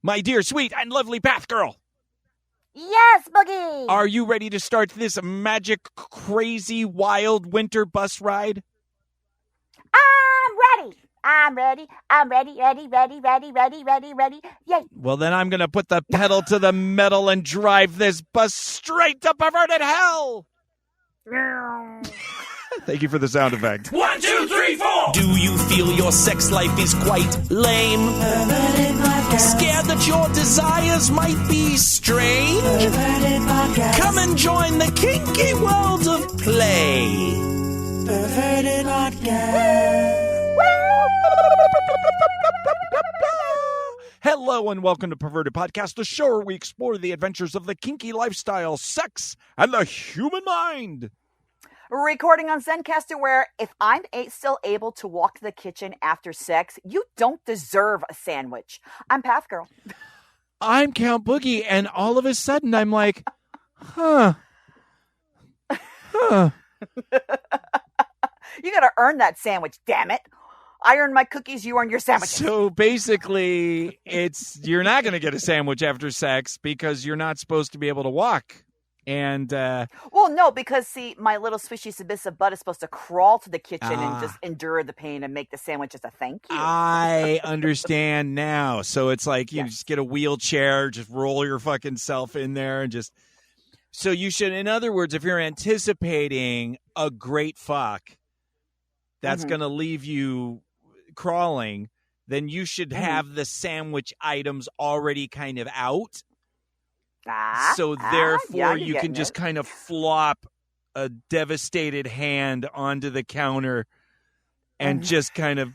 My dear, sweet, and lovely Bath Girl. Yes, Boogie. Are you ready to start this magic, crazy, wild winter bus ride? I'm ready. Ready. Yay. Well, then I'm going to put the pedal to the metal and drive this bus straight to perverted hell. Thank you for the sound effect. 1, 2, 3, 4. Do you feel your sex life is quite lame? Scared that your desires might be strange? Come and join the kinky world of play. Perverted Podcast. Hello and welcome to Perverted Podcast, the show where we explore the adventures of the kinky lifestyle, sex, and the human mind. Recording on Zencaster, where if I'm still able to walk to the kitchen after sex, you don't deserve a sandwich. I'm Path Girl. I'm Count Boogie, and all of a sudden I'm like, huh. You gotta earn that sandwich, damn it. I earn my cookies, you earn your sandwiches. So basically, you're not going to get a sandwich after sex because you're not supposed to be able to walk. And well, no, because see, my little swishy submissive butt is supposed to crawl to the kitchen and just endure the pain and make the sandwich as a thank you. I understand now. So it's like you just get a wheelchair, just roll your fucking self in there, and just. So you should, in other words, if you're anticipating a great fuck, that's going to leave you crawling, then you should have the sandwich items already kind of out. So therefore you can just kind of flop a devastated hand onto the counter and just kind of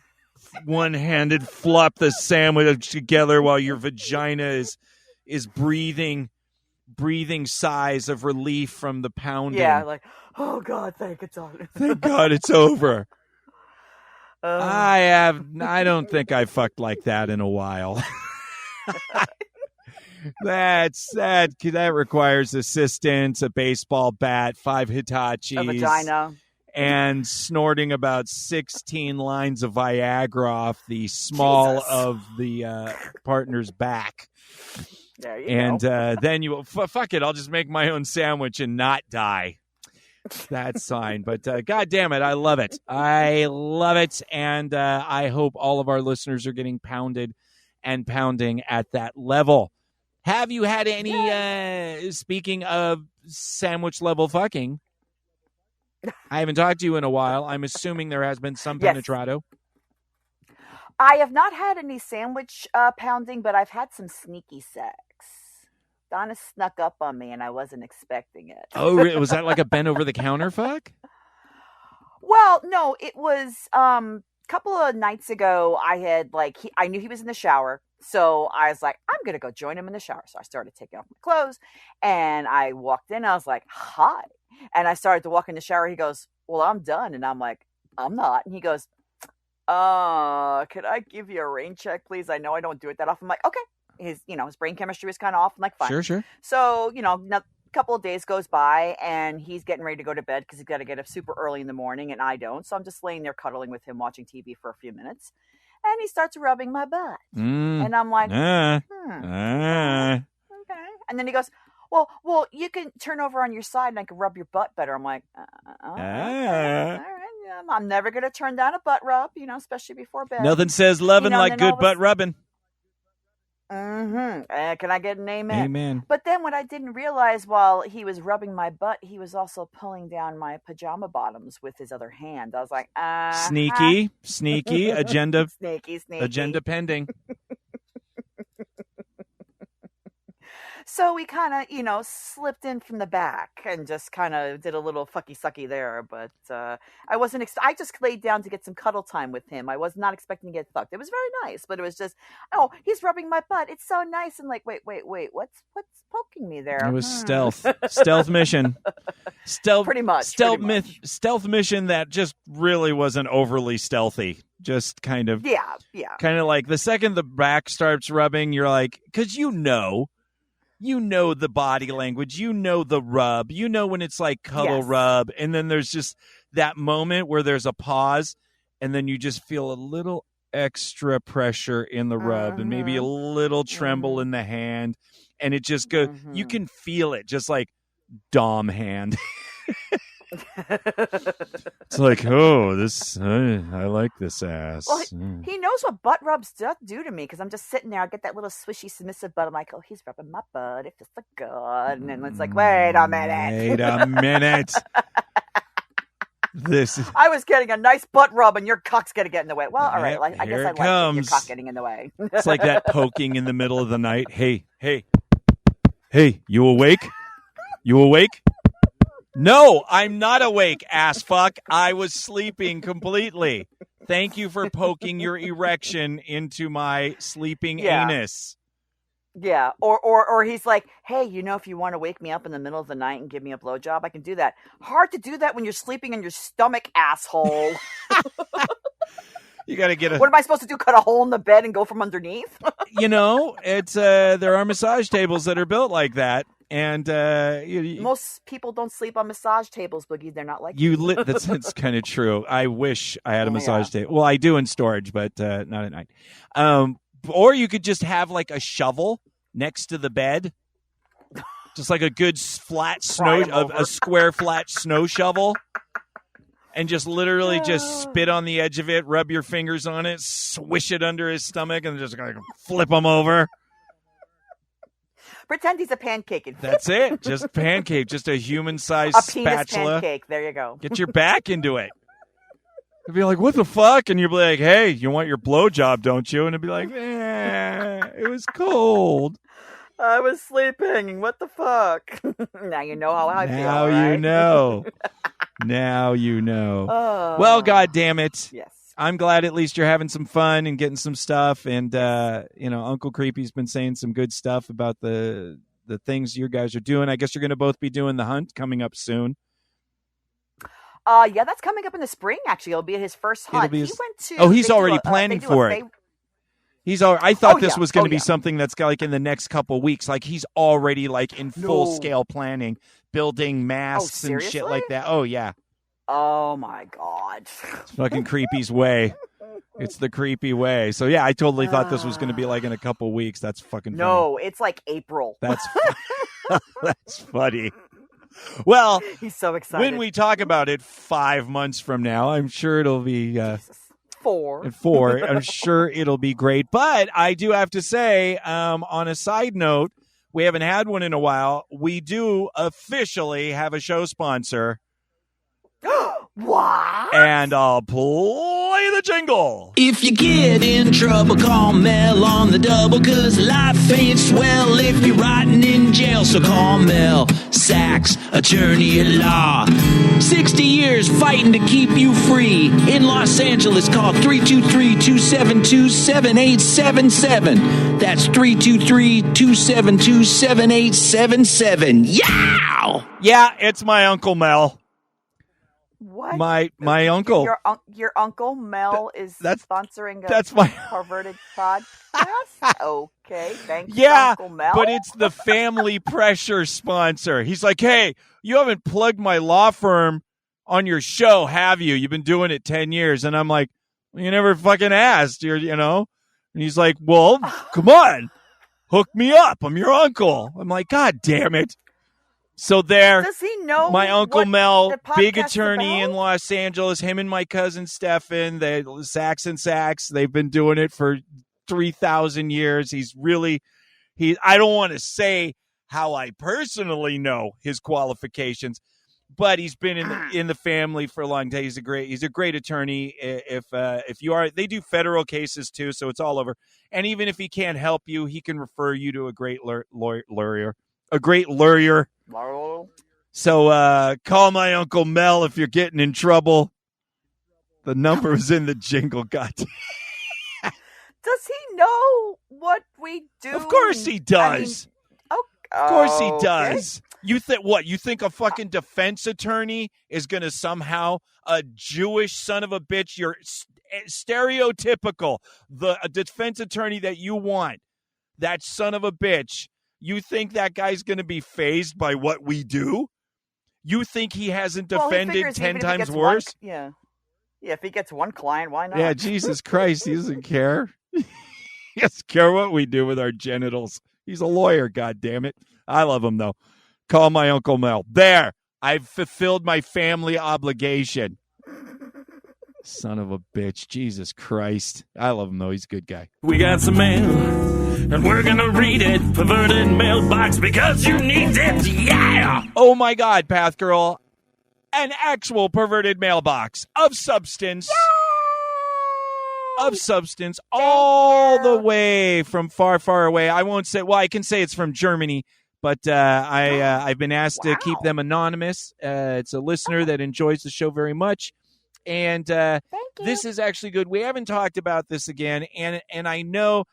one-handed flop the sandwich together while your vagina is breathing sighs of relief from the pounding. Yeah, like, oh God, thank God it's over. I don't think I fucked like that in a while. That requires assistance, a baseball bat, 5 Hitachis, a vagina, and snorting about 16 lines of Viagra off the small of the partner's back. There you go. Then you fuck it. I'll just make my own sandwich and not die. That's fine. But God damn it, I love it. And I hope all of our listeners are getting pounded and pounding at that level. Have you had any, speaking of sandwich level fucking, I haven't talked to you in a while. I'm assuming there has been some penetrato. I have not had any sandwich pounding, but I've had some sneaky sex. Donna snuck up on me, and I wasn't expecting it. Oh, was that like a bent over the counter fuck? Well, no, it was a couple of nights ago. I knew he was in the shower, so I was like, I'm gonna go join him in the shower. So I started taking off my clothes, and I walked in. I was like, hi, and I started to walk in the shower. He goes, well, I'm done, and I'm like, I'm not, and he goes, could I give you a rain check, please? I know I don't do it that often. I'm like, okay. His brain chemistry was kind of off. I'm like, fine. Sure. So, a couple of days goes by and he's getting ready to go to bed because he's got to get up super early in the morning and I don't. So I'm just laying there cuddling with him, watching TV for a few minutes. And he starts rubbing my butt. And I'm like, okay. And then he goes, well, you can turn over on your side and I can rub your butt better. I'm like, all right. Yeah, I'm never going to turn down a butt rub, especially before bed. Nothing says loving like good butt rubbing. Can I get an amen? Amen. But then what I didn't realize while he was rubbing my butt, he was also pulling down my pajama bottoms with his other hand. I was like, Sneaky, agenda. Sneaky. Agenda pending. So we kind of, slipped in from the back and just kind of did a little fucky-sucky there. But I wasn't, I just laid down to get some cuddle time with him. I was not expecting to get fucked. It was very nice, but it was just, oh, he's rubbing my butt. It's so nice. And like, wait, what's poking me there? It was stealth mission. Pretty much. Stealth mission that just really wasn't overly stealthy. Just kind of. Yeah. Kind of like the second the back starts rubbing, you're like, because you know the body language, the rub, when it's like cuddle rub. And then there's just that moment where there's a pause and then you just feel a little extra pressure in the rub and maybe a little tremble in the hand, and it just goes. You can feel it, just like Dom hand. It's like, oh, this I like this ass. Well, he knows what butt rubs do to me, because I'm just sitting there. I get that little swishy, submissive butt. I'm like, oh, he's rubbing my butt. It feels so good. And then it's like, wait a minute. I was getting a nice butt rub, and your cock's gonna get in the way. Well, all right. I guess I like your cock getting in the way. It's like that poking in the middle of the night. Hey, you awake? You awake? No, I'm not awake, ass fuck. I was sleeping completely. Thank you for poking your erection into my sleeping anus. Yeah, or he's like, hey, if you want to wake me up in the middle of the night and give me a blowjob, I can do that. Hard to do that when you're sleeping in your stomach, asshole. You got to get What am I supposed to do? Cut a hole in the bed and go from underneath? It's there are massage tables that are built like that. And most people don't sleep on massage tables, Boogie. They're not like that's kind of true. I wish I had a massage table. Well, I do in storage, but not at night. Or you could just have like a shovel next to the bed, just like a good flat a square flat snow shovel, and just literally just spit on the edge of it, rub your fingers on it, swish it under his stomach, and just flip him over. Pretend he's a pancake. That's it. Just pancake. Just a human-sized penis spatula. Pancake. There you go. Get your back into it. It'd be like, what the fuck? And you'd be like, hey, you want your blowjob, don't you? And it'd be like, it was cold. I was sleeping. What the fuck? Now you know how I feel. Now right? you know. Now you know. Well, God damn it. Yes. I'm glad at least you're having some fun and getting some stuff. And, Uncle Creepy's been saying some good stuff about the things you guys are doing. I guess you're going to both be doing the hunt coming up soon. Yeah, that's coming up in the spring, actually. It'll be his first hunt. He's already planning for it. I thought this was going to be something that's got like in the next couple weeks. Like he's already like in full scale planning, building masks and shit like that. Oh, yeah. Oh my God. It's fucking Creepy's way. It's the creepy way. So yeah, I totally thought this was going to be like in a couple weeks. That's fucking funny. No, it's like April. That's funny. Well, he's so excited. When we talk about it 5 months from now, I'm sure it'll be 4. I'm sure it'll be great. But I do have to say, on a side note, we haven't had one in a while. We do officially have a show sponsor. What? And I'll play the jingle. If you get in trouble, call Mel on the double, 'cause life ain't swell if you're rotting in jail. So call Mel Sachs, attorney at law. 60 years fighting to keep you free. In Los Angeles, call 323-272-7877. That's 323-272-7877. Yow! Yeah, it's my Uncle Mel. What? My uncle. Your uncle Mel is sponsoring my Perverted Podcast? Okay, thanks, Uncle Mel. But it's the family pressure sponsor. He's like, hey, you haven't plugged my law firm on your show, have you? You've been doing it 10 years. And I'm like, well, you never fucking asked, And he's like, well, come on, hook me up. I'm your uncle. I'm like, God damn it. So there, does he know my Uncle Mel, big podcast attorney in Los Angeles, him and my cousin Stefan, Sachs and Sachs, they've been doing it for 3,000 years. I don't want to say how I personally know his qualifications, but he's been in the family for a long time. He's a great attorney. If you are, they do federal cases too, so it's all over. And even if he can't help you, he can refer you to a great lawyer. A great lawyer. So call my Uncle Mel if you're getting in trouble. The number is in the jingle. God. Does he know what we do? Of course he does. Of course he does. You think what? You think a fucking defense attorney is going to somehow a Jewish son of a bitch? You're stereotypical. A defense attorney that you want, that son of a bitch. You think that guy's going to be fazed by what we do? You think he hasn't defended 10 times worse? Yeah. Yeah, if he gets one client, why not? Yeah, Jesus Christ, he doesn't care. He doesn't care what we do with our genitals. He's a lawyer, God damn it. I love him, though. Call my Uncle Mel. There, I've fulfilled my family obligation. Son of a bitch. Jesus Christ. I love him, though. He's a good guy. We got some mail, and we're gonna read it. Perverted mailbox because you need it. Yeah! Oh, my God, Path Girl. An actual perverted mailbox of substance. Of substance all the way from far, far away. I won't say, well, I can say it's from Germany, but I've been asked to keep them anonymous. It's a listener that enjoys the show very much. And this is actually good. We haven't talked about this again. And I know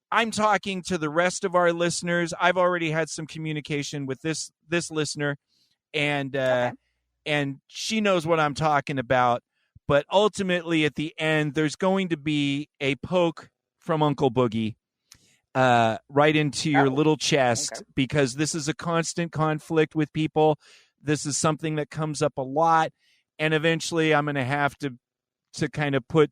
I'm talking to the rest of our listeners. I've already had some communication with this listener, and she knows what I'm talking about. But ultimately, at the end, there's going to be a poke from Uncle Boogie right into your little chest, because this is a constant conflict with people. This is something that comes up a lot. And eventually, I'm going to have to kind of put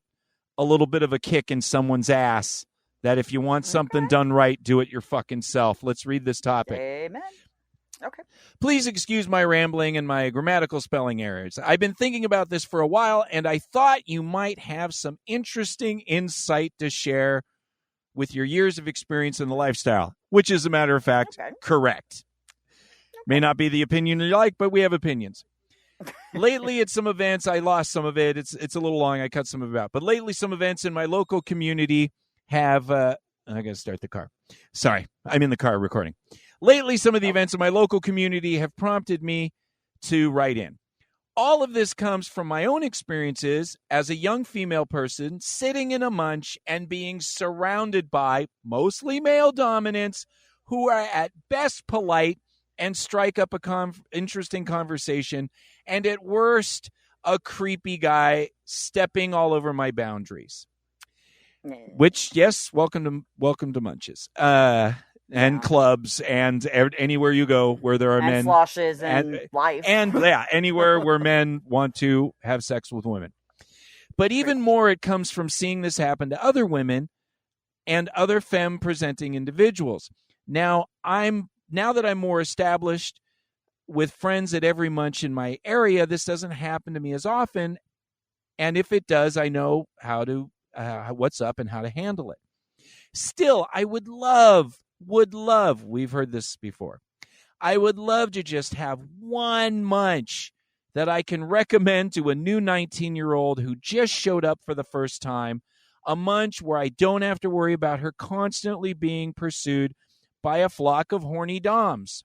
a little bit of a kick in someone's ass that if you want something done right, do it your fucking self. Let's read this topic. Amen. Okay. Please excuse my rambling and my grammatical spelling errors. I've been thinking about this for a while, and I thought you might have some interesting insight to share with your years of experience in the lifestyle, which is, a matter of fact, correct. May not be the opinion you like, but we have opinions. Lately, at some events, I lost some of it. It's a little long. I cut some of it out. But lately, some events in my local community have... I got to start the car. Sorry, I'm in the car recording. Lately, some of the events in my local community have prompted me to write in. All of this comes from my own experiences as a young female person sitting in a munch and being surrounded by mostly male dominants who are at best polite and strike up a interesting conversation, and at worst, a creepy guy stepping all over my boundaries. Which, yes, welcome to munches. And clubs and anywhere you go where there are men. Sloshes and life. And anywhere where men want to have sex with women. But even more, it comes from seeing this happen to other women and other femme-presenting individuals. Now that I'm more established with friends at every munch in my area, this doesn't happen to me as often. And if it does, I know how to what's up and how to handle it. Still, I would love, we've heard this before, I would love to just have one munch that I can recommend to a new 19-year-old who just showed up for the first time, a munch where I don't have to worry about her constantly being pursued by a flock of horny doms.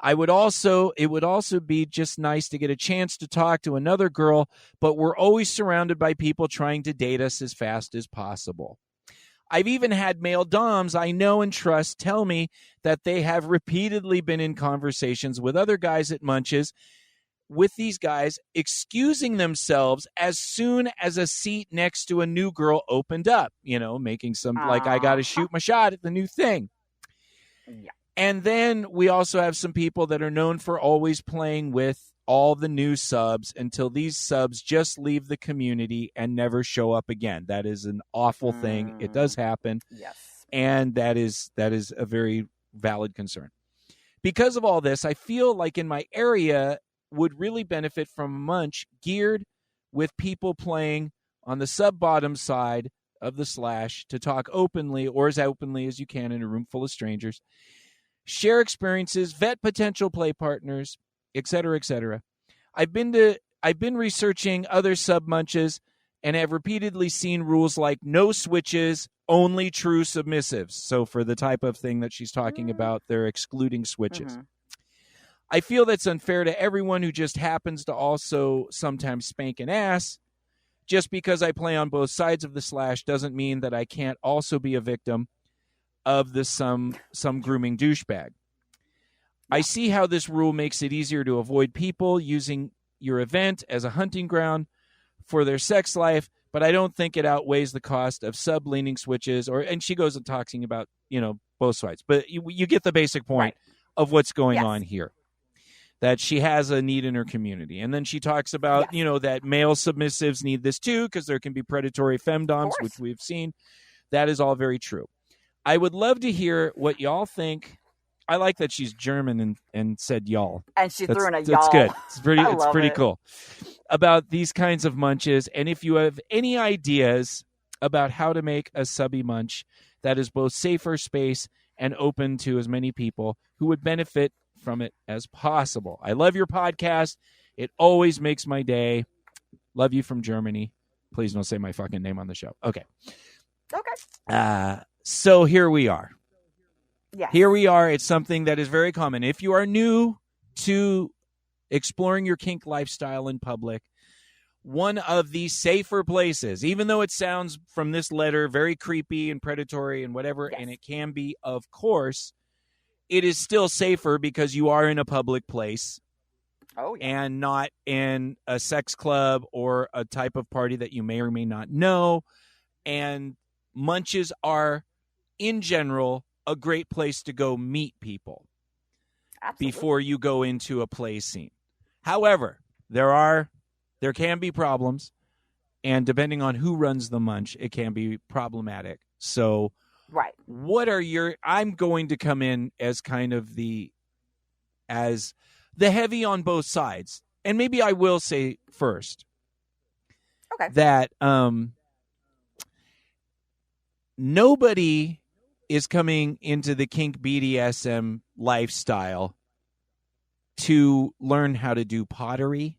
It would also be just nice to get a chance to talk to another girl, but we're always surrounded by people trying to date us as fast as possible. I've even had male doms I know and trust tell me that they have repeatedly been in conversations with other guys at munches, with these guys excusing themselves as soon as a seat next to a new girl opened up, making some like, I got to shoot my shot at the new thing. Yeah. And then we also have some people that are known for always playing with all the new subs until these subs just leave the community and never show up again. That is an awful thing. It does happen. Yes. And that is a very valid concern. Because of all this, I feel like in my area would really benefit from a munch geared with people playing on the sub-bottom side of the slash to talk openly, or as openly as you can in a room full of strangers, share experiences, vet potential play partners, etc., etc. I've been researching other sub-munches and have repeatedly seen rules like no switches, only true submissives. So for the type of thing that she's talking about, they're excluding switches. Mm-hmm. I feel that's unfair to everyone who just happens to also sometimes spank an ass. Just because I play on both sides of the slash doesn't mean that I can't also be a victim of the some grooming douchebag. I see how this rule makes it easier to avoid people using your event as a hunting ground for their sex life, but I don't think it outweighs the cost of sub-leaning switches. And she goes and talking about, both sides. But you get the basic point of what's going on here. that she has a need in her community. And then she talks about, that male submissives need this too, because there can be predatory femdoms, which we've seen. That is all very true. I would love to hear what y'all think. I like that she's German and said y'all. And she threw in a y'all. That's good. It's pretty it. Cool. About these kinds of munches. And if you have any ideas about how to make a subby munch that is both safer space and open to as many people who would benefit from it as possible. I love your podcast. It always makes my day. Love you from Germany. Please don't say my fucking name on the show. Okay. So here we are. Yes. Here we are. It's something that is very common. If you are new to exploring your kink lifestyle in public, one of the safer places, even though it sounds from this letter very creepy and predatory and whatever, and it can be, of course, it is still safer because you are in a public place. Oh, yeah. And not in a sex club or a type of party that you may or may not know. And munches are, in general, a great place to go meet people. Absolutely. Before you go into a play scene. However, there can be problems, and depending on who runs the munch, it can be problematic. So, I'm going to come in as kind of the heavy on both sides. And maybe I will say first that nobody is coming into the kink BDSM lifestyle to learn how to do pottery,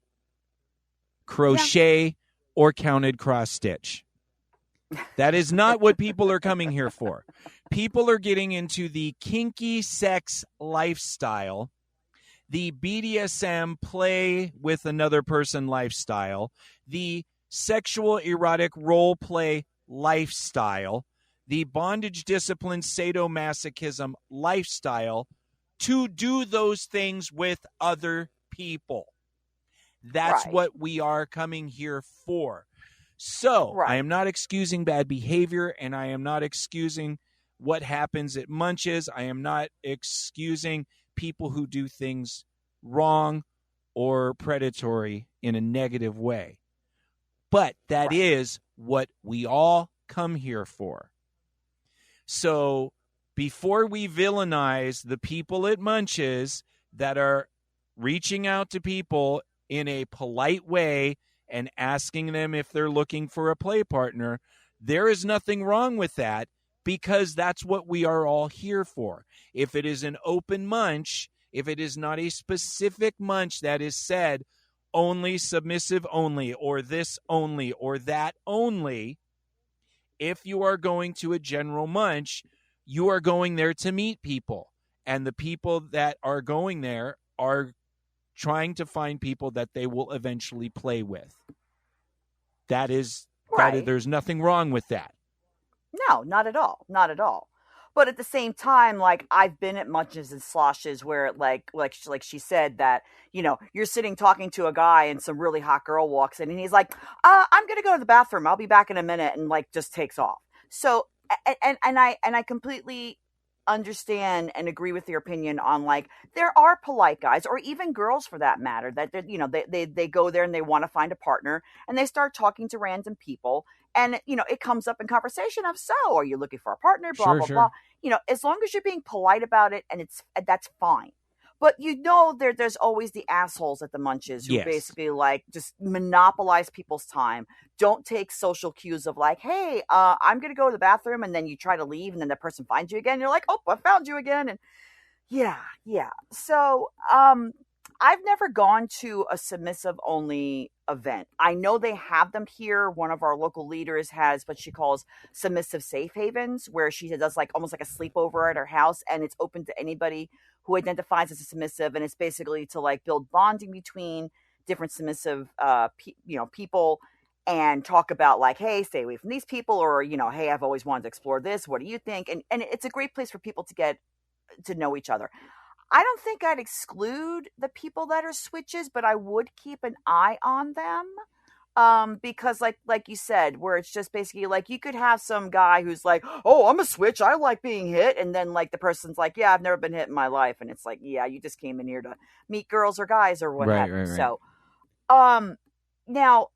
crochet, or counted cross stitch. That is not what people are coming here for. People are getting into the kinky sex lifestyle, the BDSM play with another person lifestyle, the sexual erotic role play lifestyle, the bondage discipline sadomasochism lifestyle, to do those things with other people. That's what we are coming here for. So I am not excusing bad behavior, and I am not excusing what happens at munches. I am not excusing people who do things wrong or predatory in a negative way. But that is what we all come here for. So before we villainize the people at munches that are reaching out to people in a polite way and asking them if they're looking for a play partner, there is nothing wrong with that, because that's what we are all here for. If it is an open munch, if it is not a specific munch that is said only submissive only, or this only, or that only, if you are going to a general munch, you are going there to meet people. And the people that are going there are trying to find people that they will eventually play with. That is, there's nothing wrong with that. No, not at all. Not at all. But at the same time, like, I've been at munches and sloshes where, like she said, that, you're sitting talking to a guy and some really hot girl walks in and he's like, I'm going to go to the bathroom. I'll be back in a minute, and just takes off. So, and I completely understand and agree with your opinion on, there are polite guys, or even girls for that matter, that they go there and they want to find a partner, and they start talking to random people, and it comes up in conversation of, so are you looking for a partner, blah blah blah. As long as you're being polite about it, and that's fine. But there's always the assholes at the munches who basically just monopolize people's time. Don't take social cues of hey, I'm going to go to the bathroom, and then you try to leave, and then that person finds you again. You're like, oh, I found you again. And yeah. So I've never gone to a submissive only event. I know they have them here. One of our local leaders has what she calls submissive safe havens, where she does almost like a sleepover at her house, and it's open to anybody who identifies as a submissive, and it's basically to build bonding between different submissive people, and talk about hey, stay away from these people, or hey, I've always wanted to explore this, what do you think? And it's a great place for people to get to know each other. I don't think I'd exclude the people that are switches, but I would keep an eye on them. Because like you said, where it's just basically like you could have some guy who's like, oh, I'm a switch, I like being hit, and then like the person's like, yeah, I've never been hit in my life, and it's like, yeah, you just came in here to meet girls or guys or what have you. So now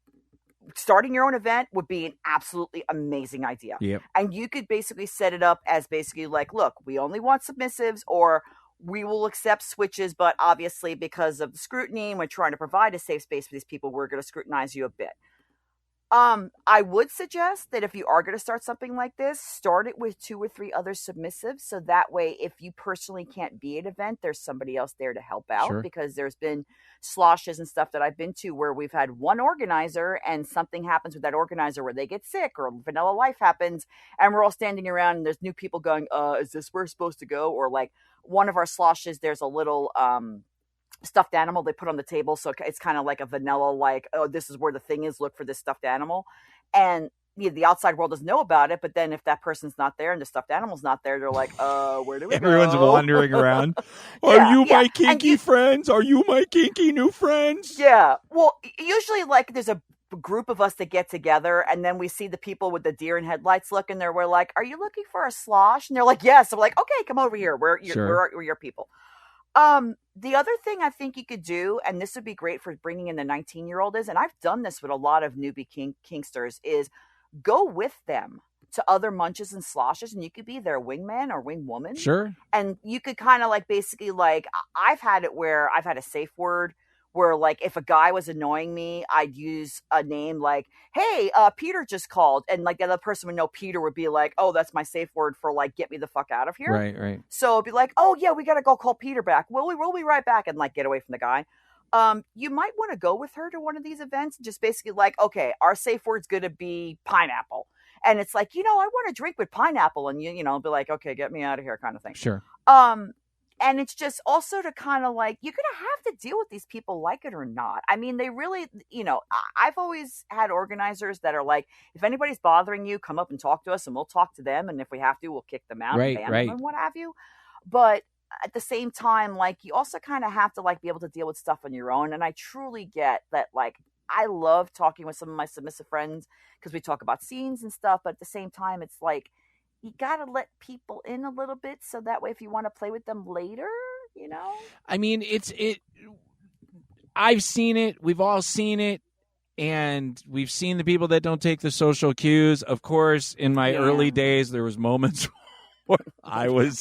starting your own event would be an absolutely amazing idea. Yep. And you could basically set it up as basically like, look, we only want submissives, or we will accept switches, but obviously because of the scrutiny and we're trying to provide a safe space for these people, we're going to scrutinize you a bit. I would suggest that if you are going to start something like this, start it with 2 or 3 other submissives. So that way, if you personally can't be at an event, there's somebody else there to help out. Sure. Because there's been sloshes and stuff that I've been to where we've had one organizer and something happens with that organizer where they get sick or vanilla life happens. And we're all standing around and there's new people going, is this where we're supposed to go? Or like one of our sloshes, there's a little, stuffed animal they put on the table, so it's kind of like a vanilla, like, oh, this is where the thing is, look for this stuffed animal. And the outside world doesn't know about it, but then if that person's not there and the stuffed animal's not there, they're like, where do we Everyone's go? wandering around. Are you my kinky friends? Are you my kinky new friends? Yeah, well, usually like there's a group of us that get together, and then we see the people with the deer and headlights look, and we're like, are you looking for a slosh? And they're like, yes. So we're like, okay, come over here, we're your people. The other thing I think you could do, and this would be great for bringing in the 19-year-old is, and I've done this with a lot of newbie kinksters, is go with them to other munches and sloshes, and you could be their wingman or wingwoman. Sure. And you could kind of like basically like, I've had it where I've had a safe word where like if a guy was annoying me, I'd use a name like, hey, Peter just called. And like the other person would know Peter would be like, oh, that's my safe word for like, get me the fuck out of here. Right. So it'd be like, oh yeah, we got to go call Peter back. We'll be right back, and like get away from the guy. You might want to go with her to one of these events and just basically like, okay, our safe word's going to be pineapple. And it's like, I want to drink with pineapple. And you be like, okay, get me out of here kind of thing. Sure. And it's just also to kind of like, you're going to have to deal with these people like it or not. I mean, they really, I've always had organizers that are like, if anybody's bothering you, come up and talk to us and we'll talk to them. And if we have to, we'll kick them out and ban them and what have you. But at the same time, like you also kind of have to like be able to deal with stuff on your own. And I truly get that, like, I love talking with some of my submissive friends because we talk about scenes and stuff. But at the same time, it's like, you got to let people in a little bit so that way if you want to play with them later, I mean, I've seen it. We've all seen it. And we've seen the people that don't take the social cues. Of course, in my early days, there was moments where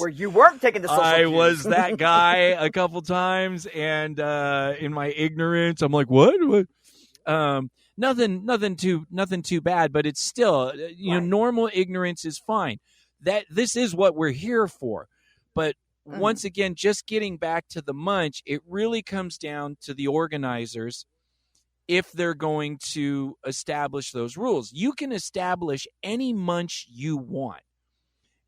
you weren't taking the social cues. I was that guy a couple times. And in my ignorance, I'm like, what? Nothing too bad, but it's still, normal ignorance is fine. That this is what we're here for. But once again, just getting back to the munch, it really comes down to the organizers if they're going to establish those rules. You can establish any munch you want.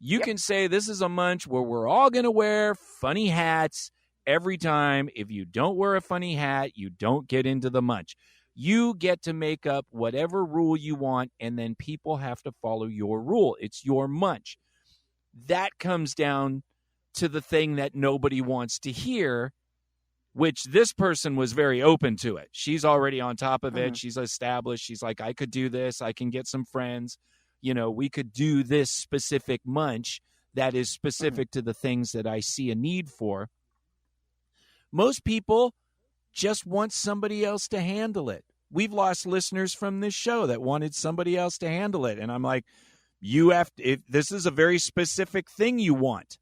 You can say this is a munch where we're all going to wear funny hats every time. If you don't wear a funny hat, you don't get into the munch. You get to make up whatever rule you want, and then people have to follow your rule. It's your munch. That comes down to the thing that nobody wants to hear, which this person was very open to it. She's already on top of it. She's established. She's like, I could do this. I can get some friends. We could do this specific munch that is specific to the things that I see a need for. Most people just want somebody else to handle it. We've lost listeners from this show that wanted somebody else to handle it. And I'm like, this is a very specific thing you want.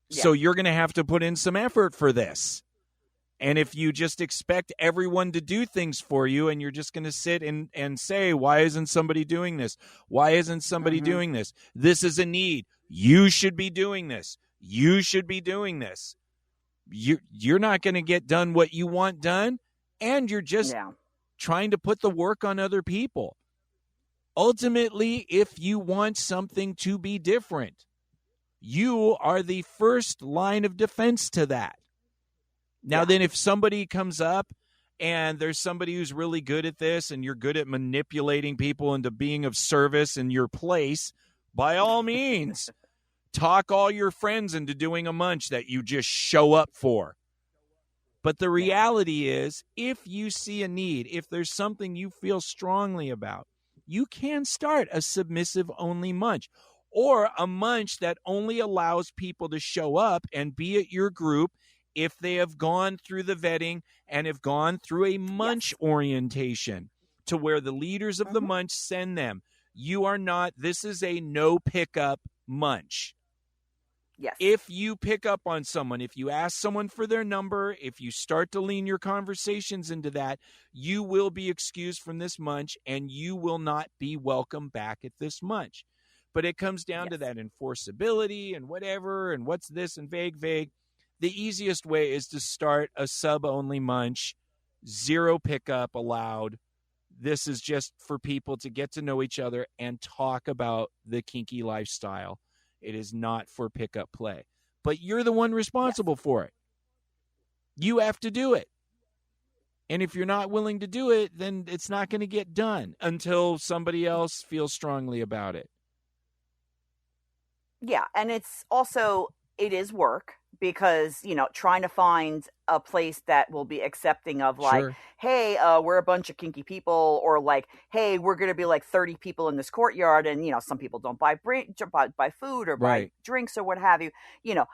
Yeah. So you're going to have to put in some effort for this. And if you just expect everyone to do things for you and you're just going to sit and say, why isn't somebody doing this? Why isn't somebody doing this? This is a need. You should be doing this. You should be doing this. You're not going to get done what you want done, and you're just trying to put the work on other people. Ultimately, if you want something to be different, you are the first line of defense to that. Now, then if somebody comes up and there's somebody who's really good at this and you're good at manipulating people into being of service in your place, by all means, talk all your friends into doing a munch that you just show up for. But the reality is, if you see a need, if there's something you feel strongly about, you can start a submissive-only munch, or a munch that only allows people to show up and be at your group if they have gone through the vetting and have gone through a munch orientation, to where the leaders of the munch send them. You are not, this is a no pickup munch. Yes. If you pick up on someone, if you ask someone for their number, if you start to lean your conversations into that, you will be excused from this munch and you will not be welcome back at this munch. But it comes down to that enforceability and whatever, and what's this and vague. The easiest way is to start a sub-only munch, 0 pickup allowed. This is just for people to get to know each other and talk about the kinky lifestyle. It is not for pickup play. But you're the one responsible for it. You have to do it. And if you're not willing to do it, then it's not going to get done until somebody else feels strongly about it. Yeah, and it's also, it is work, because, you know, trying to find a place that will be accepting of, like, hey, we're a bunch of kinky people, or like, hey, we're going to be like 30 people in this courtyard, and, you know, some people don't buy food or buy drinks or what have you. You know,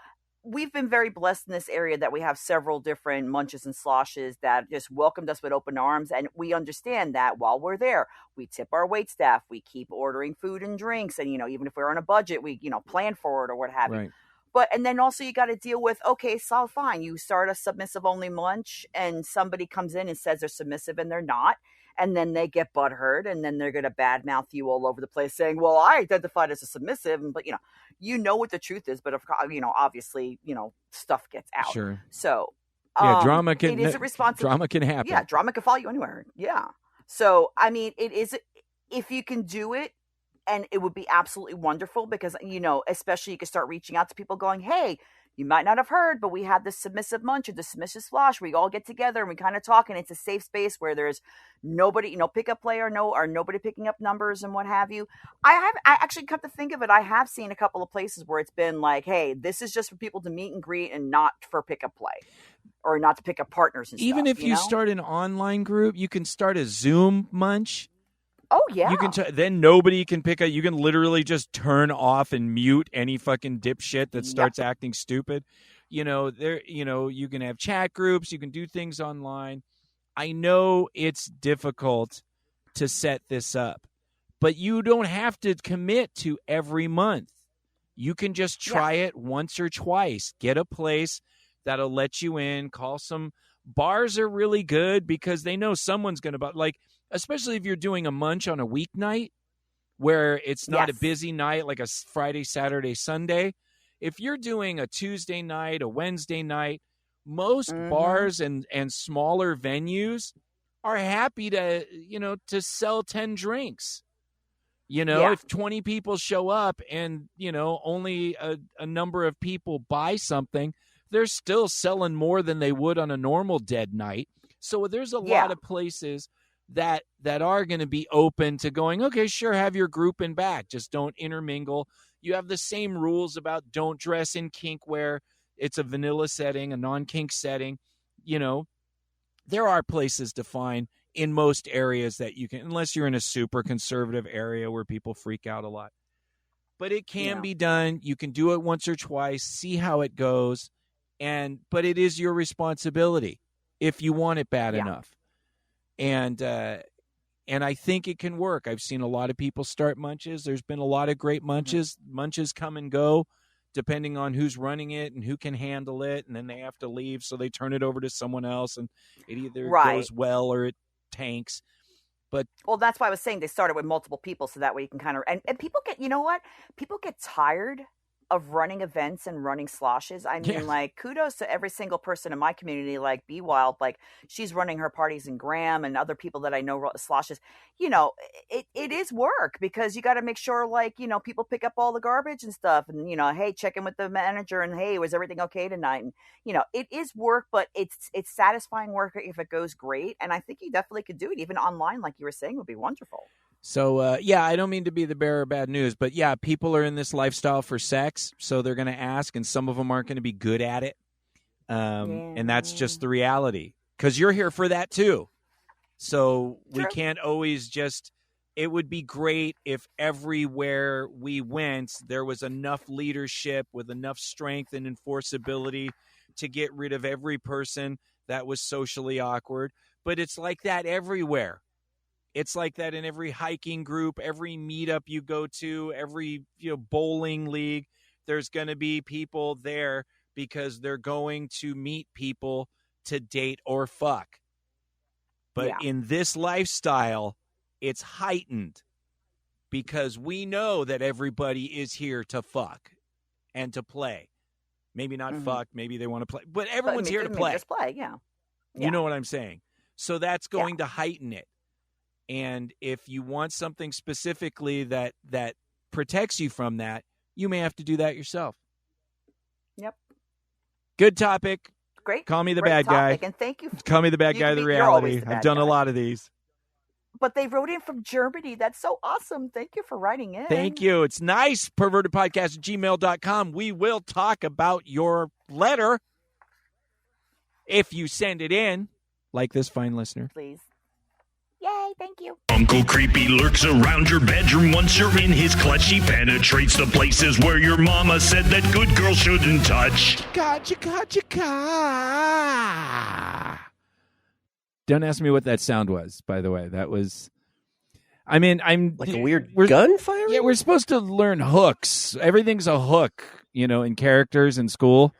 we've been very blessed in this area that we have several different munches and sloshes that just welcomed us with open arms, and we understand that while we're there, we tip our wait staff, we keep ordering food and drinks, and, you know, even if we're on a budget, we, you know, plan for it or what have you. But, and then also you got to deal with, okay, so fine, you start a submissive only munch and somebody comes in and says they're submissive and they're not. And then they get butthurt, and then they're going to badmouth you all over the place saying, well, I identified as a submissive. But, you know what the truth is. But, you know, obviously, you know, stuff gets out. Sure. So, drama can, it is a responsibility. Drama can happen. Yeah, drama can follow you anywhere. Yeah. So, I mean, it is, if you can do it, and it would be absolutely wonderful, because, you know, especially you can start reaching out to people going, hey, you might not have heard, but we have this submissive munch or the submissive slosh where we all get together and we kind of talk, and it's a safe space where there's nobody, you know, pickup play or nobody picking up numbers and what have you. I actually come to think of it, I have seen a couple of places where it's been like, hey, this is just for people to meet and greet and not for pickup play or not to pick up partners and Even stuff. if you start an online group, you can start a Zoom munch. Oh, yeah. You can then nobody can pick up. You can literally just turn off and mute any fucking dipshit that starts acting stupid. You know, you can have chat groups. You can do things online. I know it's difficult to set this up, but you don't have to commit to every month. You can just try it once or twice. Get a place that'll let you in. Call some bars are really good because they know someone's going to, like, especially if you're doing a munch on a weeknight where it's not a busy night like a Friday, Saturday, Sunday. If you're doing a Tuesday night, a Wednesday night, most bars and smaller venues are happy to, to sell 10 drinks. If 20 people show up and, only a number of people buy something, they're still selling more than they would on a normal dead night. So there's a lot of places that are going to be open to going, okay, sure, have your group in back. Just don't intermingle. You have the same rules about don't dress in kink wear. It's a vanilla setting, a non-kink setting. There are places to find in most areas that you can, unless you're in a super conservative area where people freak out a lot. But it can be done. You can do it once or twice, see how it goes. But it is your responsibility if you want it bad enough. And I think it can work. I've seen a lot of people start munches. There's been a lot of great munches. Munches come and go depending on who's running it and who can handle it. And then they have to leave, so they turn it over to someone else, and it either goes well or it tanks. But that's why I was saying they started with multiple people, so that way you can kind of and people get, people get tired of running events and running sloshes. I mean, like, kudos to every single person in my community, like Be Wild, like she's running her parties in Graham, and other people that I know sloshes. It is work, because you got to make sure, like, people pick up all the garbage and stuff, and hey, check in with the manager, and hey, was everything okay tonight? And it is work, but it's satisfying work if it goes great. And I think you definitely could do it even online, like you were saying, would be wonderful. So, I don't mean to be the bearer of bad news, but people are in this lifestyle for sex, so they're going to ask, and some of them aren't going to be good at it. And that's just the reality, because you're here for that too. So we can't always just, it would be great if everywhere we went, there was enough leadership with enough strength and enforceability to get rid of every person that was socially awkward. But it's like that everywhere. It's like that in every hiking group, every meetup you go to, every bowling league. There's going to be people there because they're going to meet people to date or fuck. But in this lifestyle, it's heightened because we know that everybody is here to fuck and to play. Maybe not fuck, maybe they want to play, but everyone's here to play. Just play, You know what I'm saying? So that's going to heighten it. And if you want something specifically that protects you from that, you may have to do that yourself. Yep. Good topic. Great. Call me the bad guy. And thank you. Call me the bad guy of the reality. I've done a lot of these. But they wrote in from Germany. That's so awesome. Thank you for writing in. Thank you. It's nice. pervertedpodcast@gmail.com. We will talk about your letter if you send it in, like this fine listener. Please. Yay, thank you. Uncle Creepy lurks around your bedroom. Once you're in his clutch, he penetrates the places where your mama said that good girls shouldn't touch. Gotcha. Don't ask me what that sound was, by the way. That was... I'm like a weird gun firing? Yeah, we're supposed to learn hooks. Everything's a hook, in characters in school.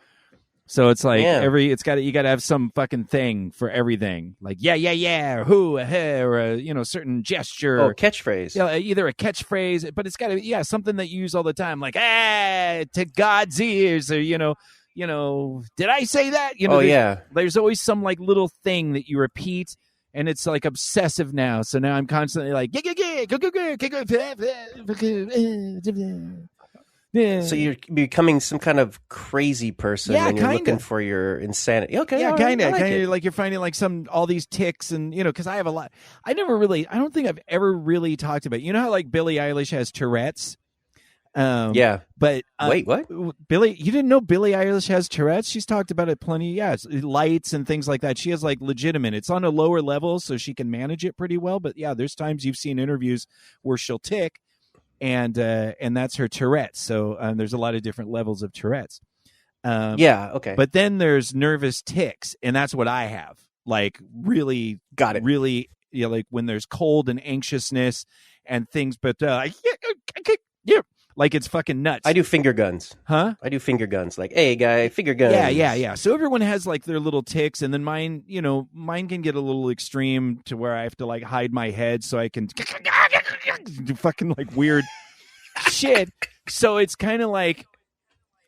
So it's like you got to have some fucking thing for everything. Like yeah, or who, or a certain gesture. Oh, catchphrase. Yeah, either a catchphrase, but it's got to something that you use all the time, like to God's ears, or did I say that? There's always some like little thing that you repeat, and it's like obsessive now. So now I'm constantly like So you're becoming some kind of crazy person, and you're looking for your insanity. Okay, yeah, kind of like you're finding like all these tics, and because I have a lot. I don't think I've ever really talked about. You know how like Billie Eilish has Tourette's. But wait, what? You didn't know Billie Eilish has Tourette's? She's talked about it plenty. Yeah, it's lights and things like that. She has like legitimate. It's on a lower level, so she can manage it pretty well. But yeah, there's times you've seen interviews where she'll tic. And that's her Tourette's. So there's a lot of different levels of Tourette's. Okay. But then there's nervous tics, and that's what I have. Like really, got it. Really, like when there's cold and anxiousness and things. But like it's fucking nuts. I do finger guns. Huh? I do finger guns. Like, hey, guy, finger guns. Yeah. So everyone has like their little tics, and then mine can get a little extreme to where I have to like hide my head so I can do fucking like weird shit. So it's kind of like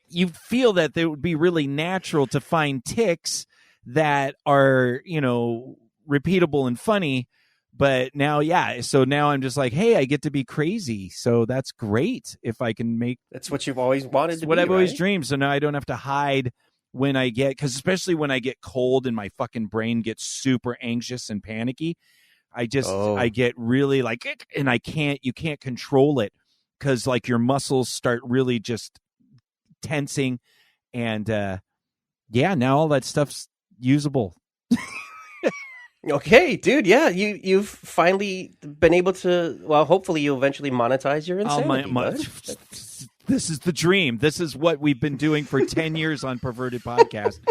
you feel that it would be really natural to find tics that are, repeatable and funny. But now, so now I'm just like, hey, I get to be crazy. So that's great if I can make... That's what you've always wanted to be, what I've always dreamed. So now I don't have to hide when I get... Because especially when I get cold and my fucking brain gets super anxious and panicky, I get really like... And you can't control it because like your muscles start really just tensing. And now all that stuff's usable. Okay, dude. Yeah, you've finally been able to. Well, hopefully, you eventually monetize your insanity. This is the dream. This is what we've been doing for 10 years on Perverted Podcast,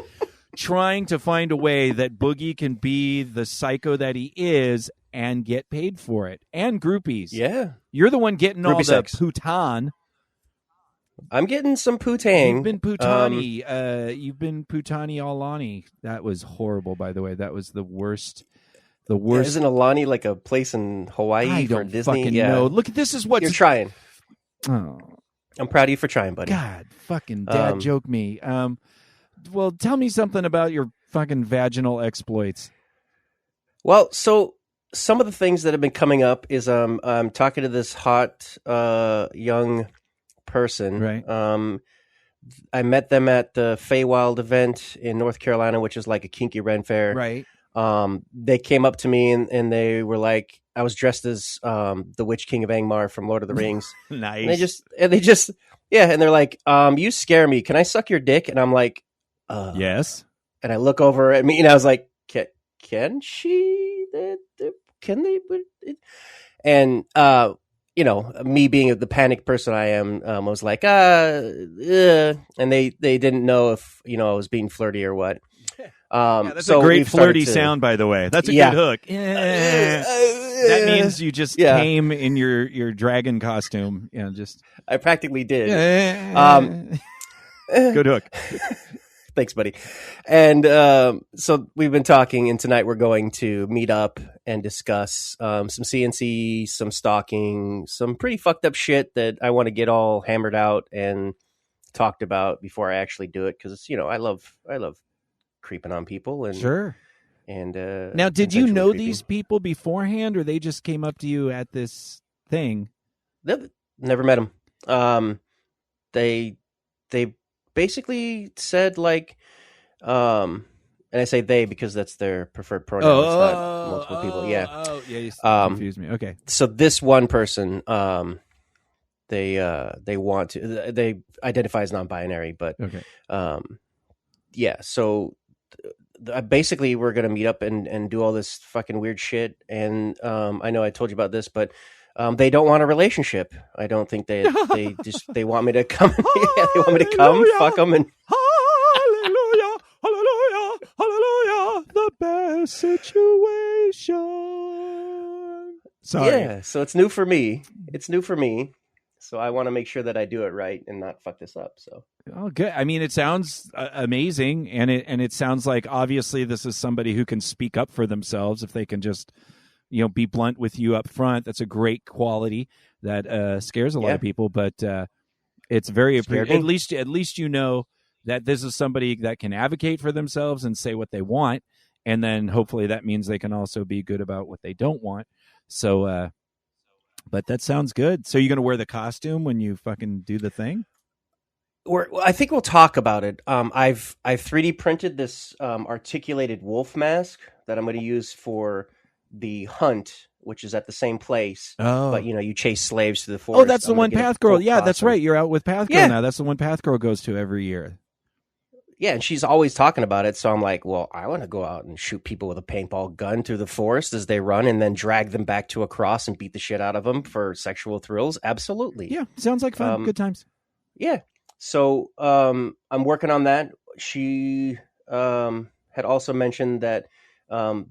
trying to find a way that Boogie can be the psycho that he is and get paid for it, and groupies. Yeah, you're the one getting all sex. The putan. I'm getting some putang. You've been putani. You've been putani Alani. That was horrible, by the way. That was the worst. The worst. Isn't Alani like a place in Hawaii I for don't Disney? Fucking know. Look, this is what you're trying. Oh, I'm proud of you for trying, buddy. God, fucking dad joke me. Well, tell me something about your fucking vaginal exploits. Well, so some of the things that have been coming up is I'm talking to this hot young person. Right. I met them at the Feywild event in North Carolina, which is like a kinky Ren fair. Right. They came up to me and they were like, I was dressed as the Witch King of Angmar from Lord of the Rings. Nice. And they're like, you scare me. Can I suck your dick? And I'm like, yes. And I look over at me, and I was like, can she? Can they? And you know, me being the panicked person I am, was like, and they didn't know if, you know, I was being flirty or what. That's a great flirty sound, by the way. That's a good hook. That means you just came in your dragon costume. You know, just I practically did. Good hook. Thanks, buddy. And so we've been talking, and tonight we're going to meet up and discuss some CNC, some stalking, some pretty fucked up shit that I want to get all hammered out and talked about before I actually do it, because, you know, I love creeping on people. And sure. And now, did you know these people beforehand, or they just came up to you at this thing? Never met them. They basically said, like, and I say they because that's their preferred pronoun. It's not multiple people. Yeah. You confused me. Okay. So this one person, they identify as non-binary, but okay. Yeah. So basically, we're gonna meet up and do all this fucking weird shit. And I know I told you about this, but they don't want a relationship. I don't think they want me to come. Yeah, they want me to come, fuck them, and hallelujah, hallelujah, hallelujah, the best situation. Sorry. Yeah, so it's new for me. So I want to make sure that I do it right and not fuck this up. So. Oh, good. I mean, it sounds amazing, and it sounds like obviously this is somebody who can speak up for themselves if they can just, you know, be blunt with you up front. That's a great quality that scares a lot of people, but it's very at least you know that this is somebody that can advocate for themselves and say what they want, and then hopefully that means they can also be good about what they don't want. So, but that sounds good. So you're going to wear the costume when you fucking do the thing? I think we'll talk about it. I've 3D printed this articulated wolf mask that I'm going to use for the hunt, which is at the same place. Oh. But, you know, you chase slaves to the forest. Oh, that's the one Path Girl. Yeah, that's right. You're out with Path Girl now. That's the one Path Girl goes to every year. Yeah, and she's always talking about it. So I'm like, well, I want to go out and shoot people with a paintball gun through the forest as they run and then drag them back to a cross and beat the shit out of them for sexual thrills. Absolutely. Yeah, sounds like fun. Good times. Yeah. So I'm working on that. She had also mentioned that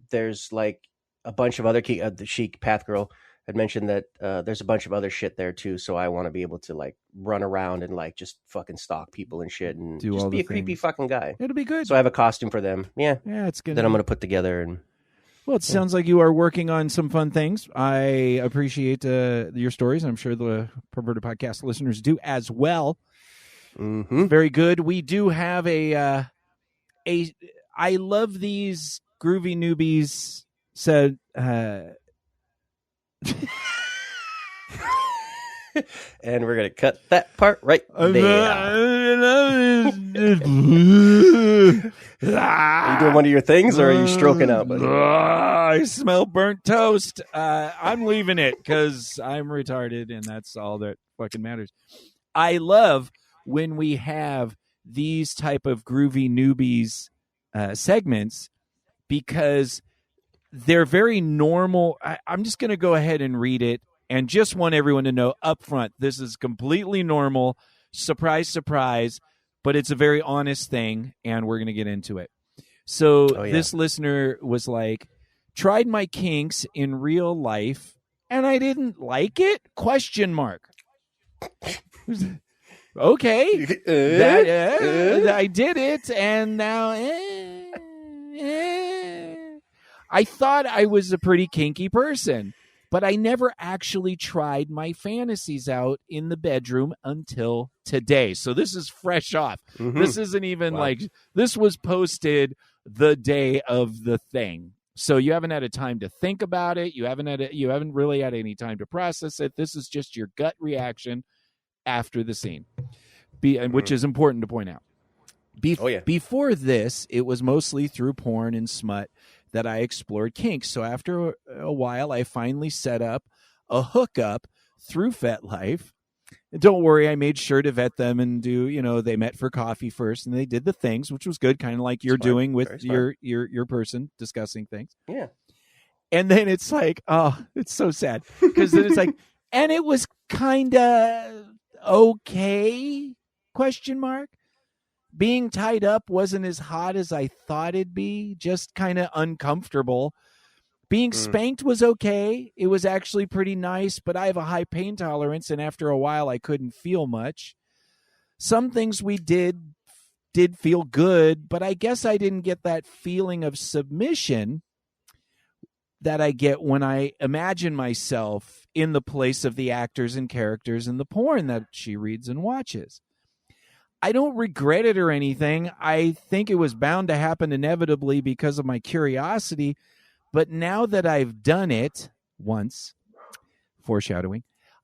there's like a bunch of other the Chic Path Girl had mentioned that there's a bunch of other shit there too. So I want to be able to like run around and like just fucking stalk people and shit and do just all be a things. creepy fucking guy. It'll be good. So I have a costume for them. Yeah. Yeah, it's good. That I'm going to put together. And well, it sounds like you are working on some fun things. I appreciate your stories. I'm sure the Perverted Podcast listeners do as well. Mm-hmm. Very good. We do have a I love these groovy newbies said and we're going to cut that part right there. Are you doing one of your things, or are you stroking out, buddy? I smell burnt toast. I'm leaving it because I'm retarded, and that's all that fucking matters. I love when we have these type of groovy newbies segments, because they're very normal. I'm just going to go ahead and read it and just want everyone to know up front, this is completely normal. Surprise, surprise. But it's a very honest thing, and we're going to get into it. So This listener was like, tried my kinks in real life, and I didn't like it? ? Okay. I did it, and now I thought I was a pretty kinky person, but I never actually tried my fantasies out in the bedroom until today. So this is fresh off. Mm-hmm. This isn't even like, this was posted the day of the thing. So you haven't had a time to think about it. You haven't really had any time to process it. This is just your gut reaction after the scene, which is important to point out. Before this, it was mostly through porn and smut that I explored kinks. So after a while, I finally set up a hookup through FetLife Don't worry, I made sure to vet them and do, they met for coffee first and they did the things, which was good, kind of like you're doing with your person discussing things. Yeah. And then it's like, oh, it's so sad because then it's like, and it was kind of okay, ? Being tied up wasn't as hot as I thought it'd be, just kind of uncomfortable. Being spanked was okay. It was actually pretty nice, but I have a high pain tolerance, and after a while, I couldn't feel much. Some things we did feel good, but I guess I didn't get that feeling of submission that I get when I imagine myself in the place of the actors and characters in the porn that she reads and watches. I don't regret it or anything. I think it was bound to happen inevitably because of my curiosity. But now that I've done it once, foreshadowing,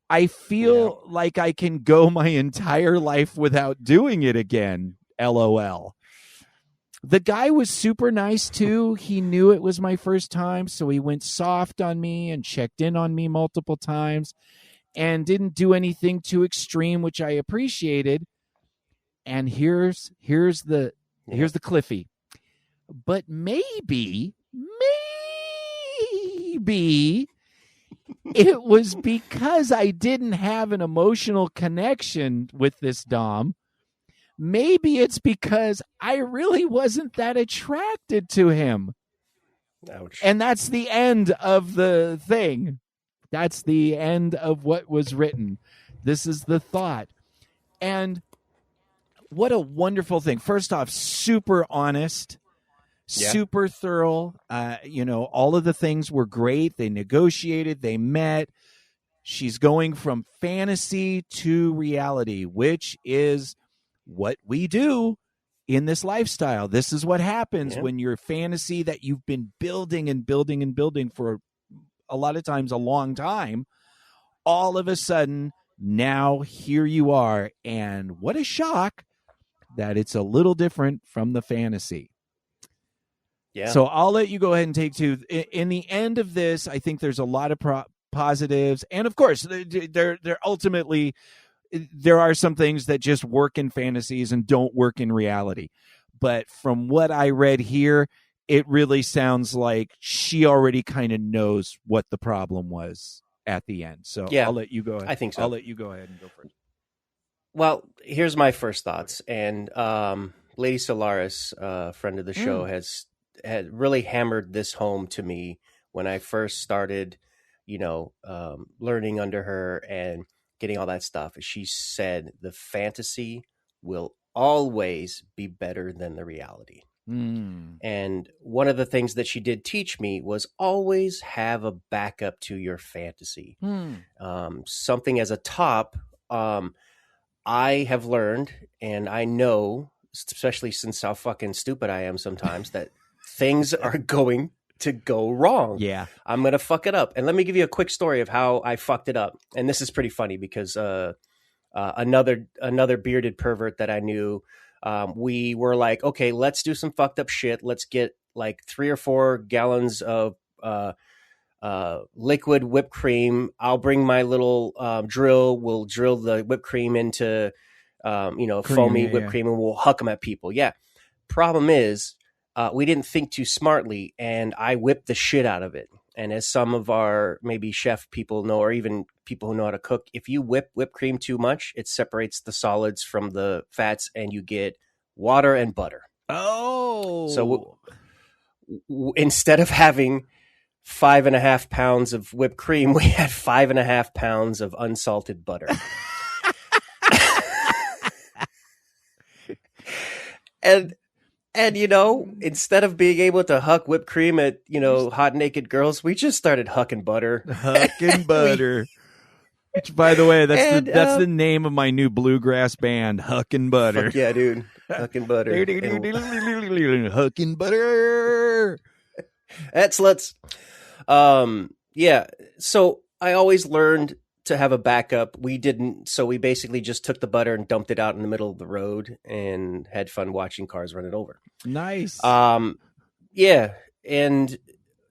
I feel like I can go my entire life without doing it again. LOL. The guy was super nice too. He knew it was my first time, so he went soft on me and checked in on me multiple times and didn't do anything too extreme, which I appreciated. And here's the Cliffy. But maybe it was because I didn't have an emotional connection with this dom. Maybe it's because I really wasn't that attracted to him. Ouch. And that's the end of the thing. That's the end of what was written. This is the thought. And what a wonderful thing. First off, super honest. Super thorough. All of the things were great. They negotiated. They met. She's going from fantasy to reality, which is what we do in this lifestyle. This is what happens when your fantasy that you've been building and building and building for a lot of times a long time, all of a sudden, now here you are. And what a shock that it's a little different from the fantasy. Yeah. So I'll let you go ahead and take two. In the end of this, I think there's a lot of positives. And of course, there ultimately, there are some things that just work in fantasies and don't work in reality. But from what I read here, it really sounds like she already kind of knows what the problem was at the end. So I'll let you go ahead. I think so. I'll let you go ahead and go first. Well, here's my first thoughts. And Lady Solaris, friend of the show, had really hammered this home to me when I first started, learning under her and getting all that stuff. She said the fantasy will always be better than the reality. And one of the things that she did teach me was always have a backup to your fantasy. Something as a top, I have learned, and I know, especially since how fucking stupid I am sometimes, that things are going to go wrong. Yeah. I'm going to fuck it up. And let me give you a quick story of how I fucked it up. And this is pretty funny because another bearded pervert that I knew, we were like, okay, let's do some fucked up shit. Let's get like 3 or 4 gallons of liquid whipped cream. I'll bring my little drill. We'll drill the whipped cream into, foamy whipped cream, and we'll huck them at people. Yeah. Problem is, we didn't think too smartly, and I whipped the shit out of it. And as some of our maybe chef people know, or even people who know how to cook, if you whip whipped cream too much, it separates the solids from the fats, and you get water and butter. Oh. So instead of having 5.5 pounds of whipped cream, we had 5.5 pounds of unsalted butter. And instead of being able to huck whipped cream at, hot naked girls, we just started hucking butter. Hucking butter. Which, by the way, that's the name of my new bluegrass band, Hucking Butter. Fuck yeah, dude. Hucking butter. Hucking butter. Excellent. Yeah. So I always learned to have a backup. We didn't. So we basically just took the butter and dumped it out in the middle of the road and had fun watching cars run it over. Nice. Yeah. And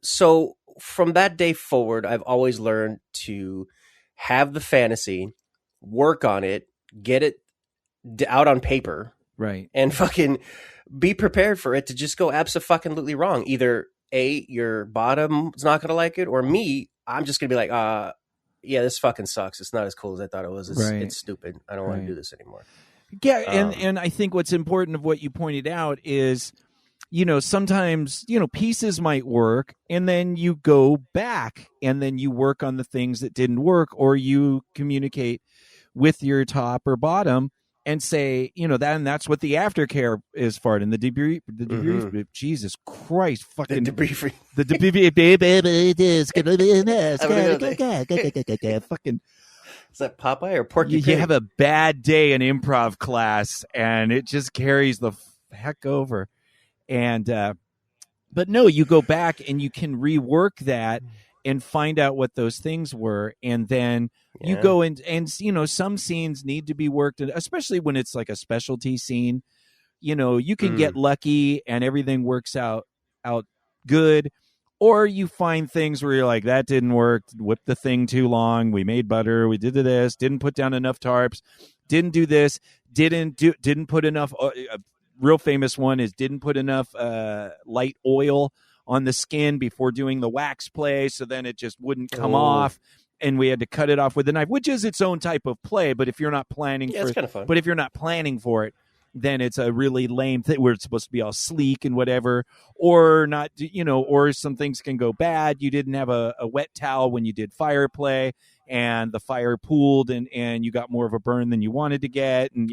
so from that day forward, I've always learned to have the fantasy work on it, get it out on paper, Right. and fucking be prepared for it to just go abso-fucking-lutely wrong. Either A, your bottom's not going to like it, or me, I'm just going to be like, yeah, this fucking sucks. It's not as cool as I thought it was. It's stupid. I don't want to do this anymore. Yeah, and I think what's important of what you pointed out is, sometimes, pieces might work, and then you go back and then you work on the things that didn't work, or you communicate with your top or bottom and say, that's what the aftercare is for. And the debrief, Jesus Christ, fucking the debriefing. The debrief, fucking. Is that Popeye or Porky Pig? You have a bad day in improv class, and it just carries the heck over. And but no, you go back and you can rework that and find out what those things were, and then you go in, and some scenes need to be worked, especially when it's like a specialty scene. You can get lucky and everything works out good. Or you find things where you're like, that didn't work, whipped the thing too long, we made butter, we did this, didn't put down enough tarps, didn't do this, didn't put enough, a real famous one is didn't put enough light oil on the skin before doing the wax play, so then it just wouldn't come off, and we had to cut it off with a knife, which is its own type of play, but if you're not planning for it's kind of fun. But if you're not planning for it, then it's a really lame thing where it's supposed to be all sleek and whatever, or not, or some things can go bad. You didn't have a wet towel when you did fire play, and the fire pooled, and you got more of a burn than you wanted to get. And,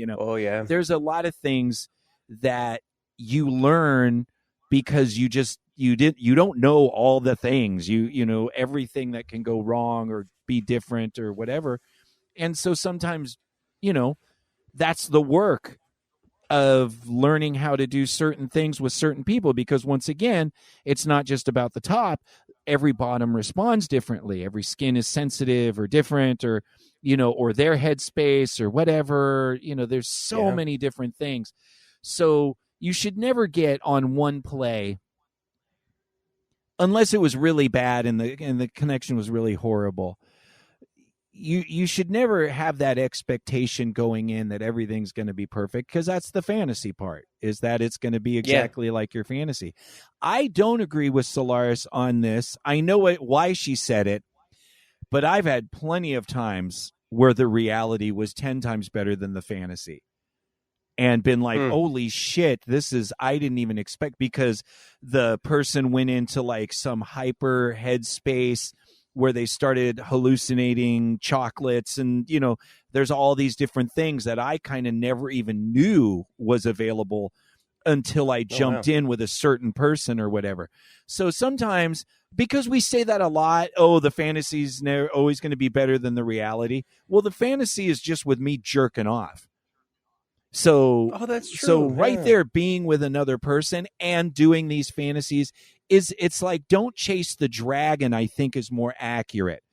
there's a lot of things that you learn because you don't know all the things, everything that can go wrong or be different or whatever. And so sometimes, that's the work of learning how to do certain things with certain people, because once again, it's not just about the top. Every bottom responds differently. Every skin is sensitive or different, or or their headspace or whatever. There's so many different things. So you should never get on one play unless it was really bad and the connection was really horrible. You should never have that expectation going in that everything's going to be perfect, because that's the fantasy part, is that it's going to be exactly like your fantasy. I don't agree with Solaris on this. I know why she said it, but I've had plenty of times where the reality was 10 times better than the fantasy, and been like, holy shit, I didn't even expect, because the person went into like some hyper headspace where they started hallucinating chocolates, and there's all these different things that I kind of never even knew was available until I jumped in with a certain person or whatever. So sometimes, because we say that a lot, the fantasy's always going to be better than the reality. Well, the fantasy is just with me jerking off. So, that's true. So right there, being with another person and doing these fantasies it's like, don't chase the dragon, I think, is more accurate.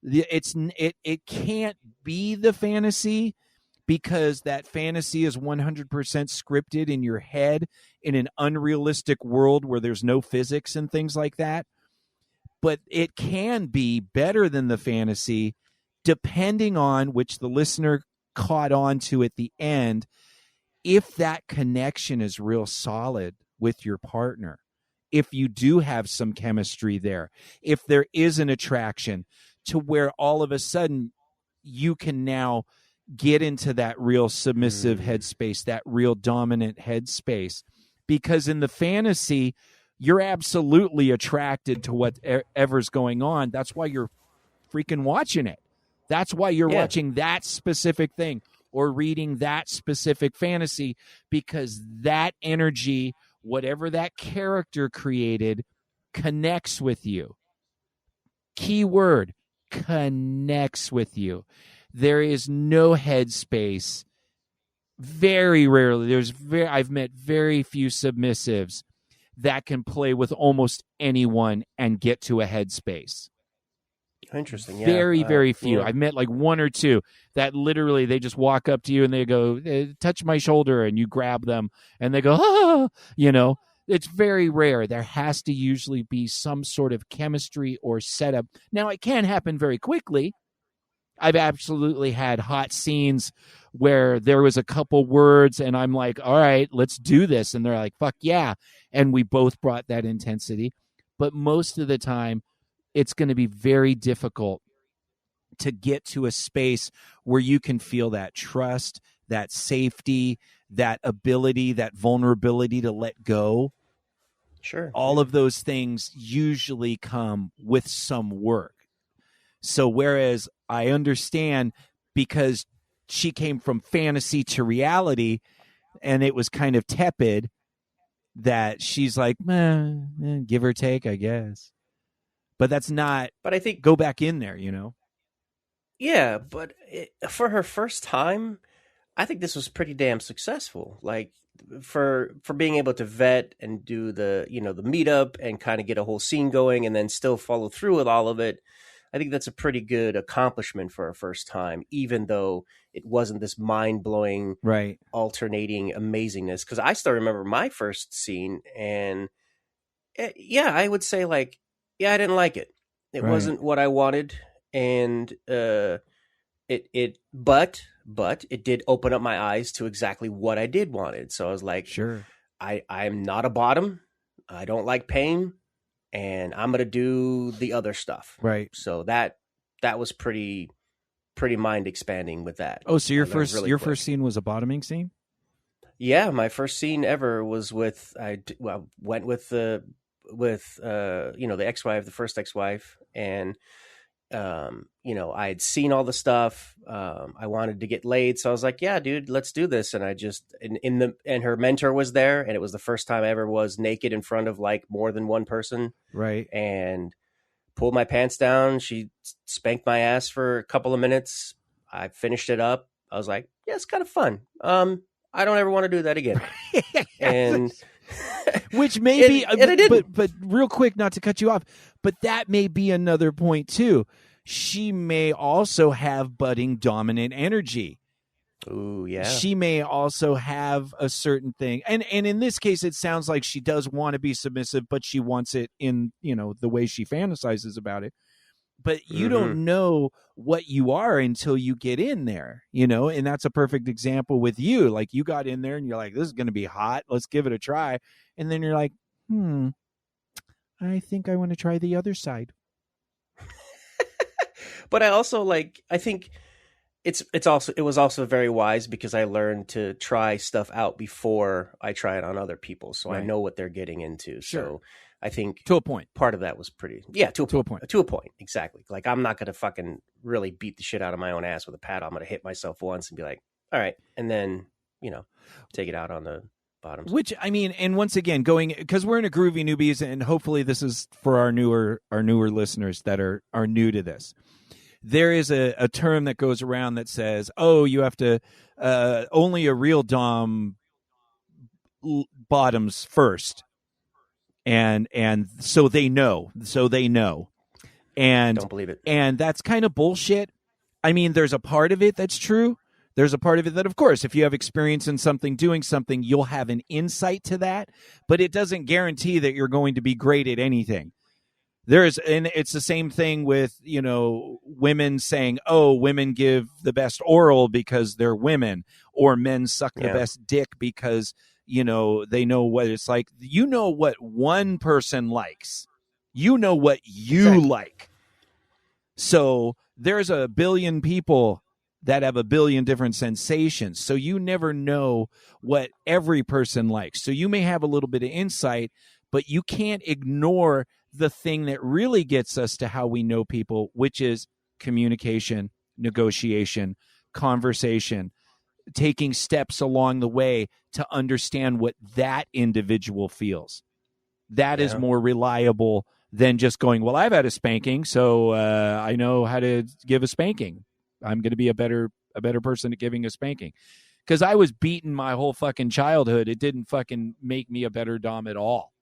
It can't be the fantasy, because that fantasy is 100% scripted in your head in an unrealistic world where there's no physics and things like that. But it can be better than the fantasy, depending on, which the listener caught on to at the end, if that connection is real solid with your partner. If you do have some chemistry there, if there is an attraction to where all of a sudden you can now get into that real submissive headspace, that real dominant headspace. Because in the fantasy, you're absolutely attracted to whatever's going on. That's why you're freaking watching it. That's why you're watching that specific thing or reading that specific fantasy, because that energy, whatever that character created, connects with you. Key word, connects with you. There is no headspace. Very rarely. I've met very few submissives that can play with almost anyone and get to a headspace. Interesting. Yeah. Very few. Yeah. I've met like one or two that literally they just walk up to you and they go, touch my shoulder, and you grab them and they go, it's very rare. There has to usually be some sort of chemistry or setup. Now, it can happen very quickly. I've absolutely had hot scenes where there was a couple words and I'm like, all right, let's do this. And they're like, fuck yeah. And we both brought that intensity. But most of the time, it's going to be very difficult to get to a space where you can feel that trust, that safety, that ability, that vulnerability to let go. Sure. All of those things usually come with some work. So whereas I understand, because she came from fantasy to reality and it was kind of tepid, that she's like, give or take, I guess. But that's not, but I think, go back in there, you know? Yeah, but for her first time, I think this was pretty damn successful. Like for being able to vet and do the, you know, the meetup and kind of get a whole scene going and then still follow through with all of it. I think that's a pretty good accomplishment for a first time, even though it wasn't this mind-blowing, right, alternating amazingness. Because I still remember my first scene, and I would say like, I didn't like it. It wasn't what I wanted, and but it did open up my eyes to exactly what I did wanted. So I was like, sure, I'm not a bottom. I don't like pain. And I'm gonna do the other stuff, right? So that was pretty mind expanding with that. Oh, so your first scene was a bottoming scene? Yeah, my first scene ever was with went with the ex-wife, the first ex-wife, and I had seen all the stuff. I wanted to get laid, so I was like, yeah, dude, let's do this. And I just, and her mentor was there, and it was the first time I ever was naked in front of like more than one person. Right. And pulled my pants down. She spanked my ass for a couple of minutes. I finished it up. I was like, yeah, it's kind of fun. I don't ever want to do that again. And which may be, and I didn't. But real quick, not to cut you off, but that may be another point too. She may also have budding dominant energy. Ooh, yeah. She may also have a certain thing. And in this case, it sounds like she does want to be submissive, but she wants it in, the way she fantasizes about it. But you don't know what you are until you get in there, and that's a perfect example with you. Like, you got in there and you're like, this is going to be hot. Let's give it a try. And then you're like, I think I want to try the other side. But I think it was also very wise, because I learned to try stuff out before I try it on other people. So I know what they're getting into. Sure. So I think to a point, part of that was pretty, to a point. Exactly. Like, I'm not going to fucking really beat the shit out of my own ass with a paddle. I'm going to hit myself once and be like, all right. And then, take it out on the bottoms. Which, I mean, and once again, because we're in a groovy newbies, and hopefully this is for our newer listeners that are new to this. There is a term that goes around that says, oh, you have to, only a real dom bottoms first. And so they know. And don't believe it. And that's kind of bullshit. I mean, there's a part of it that's true. There's a part of it that, of course, if you have experience in something, doing something, you'll have an insight to that. But it doesn't guarantee that you're going to be great at anything. And it's the same thing with, women saying, oh, women give the best oral because they're women, or men suck the best dick because, they know what it's like. You know what one person likes. You know what you like. So there's a billion people that have a billion different sensations. So you never know what every person likes. So you may have a little bit of insight, but you can't ignore the thing that really gets us to how we know people, which is communication, negotiation, conversation, taking steps along the way to understand what that individual feels. That is more reliable than just going, well, I've had a spanking, so I know how to give a spanking. I'm going to be a better person at giving a spanking. Because I was beaten my whole fucking childhood. It didn't fucking make me a better dom at all.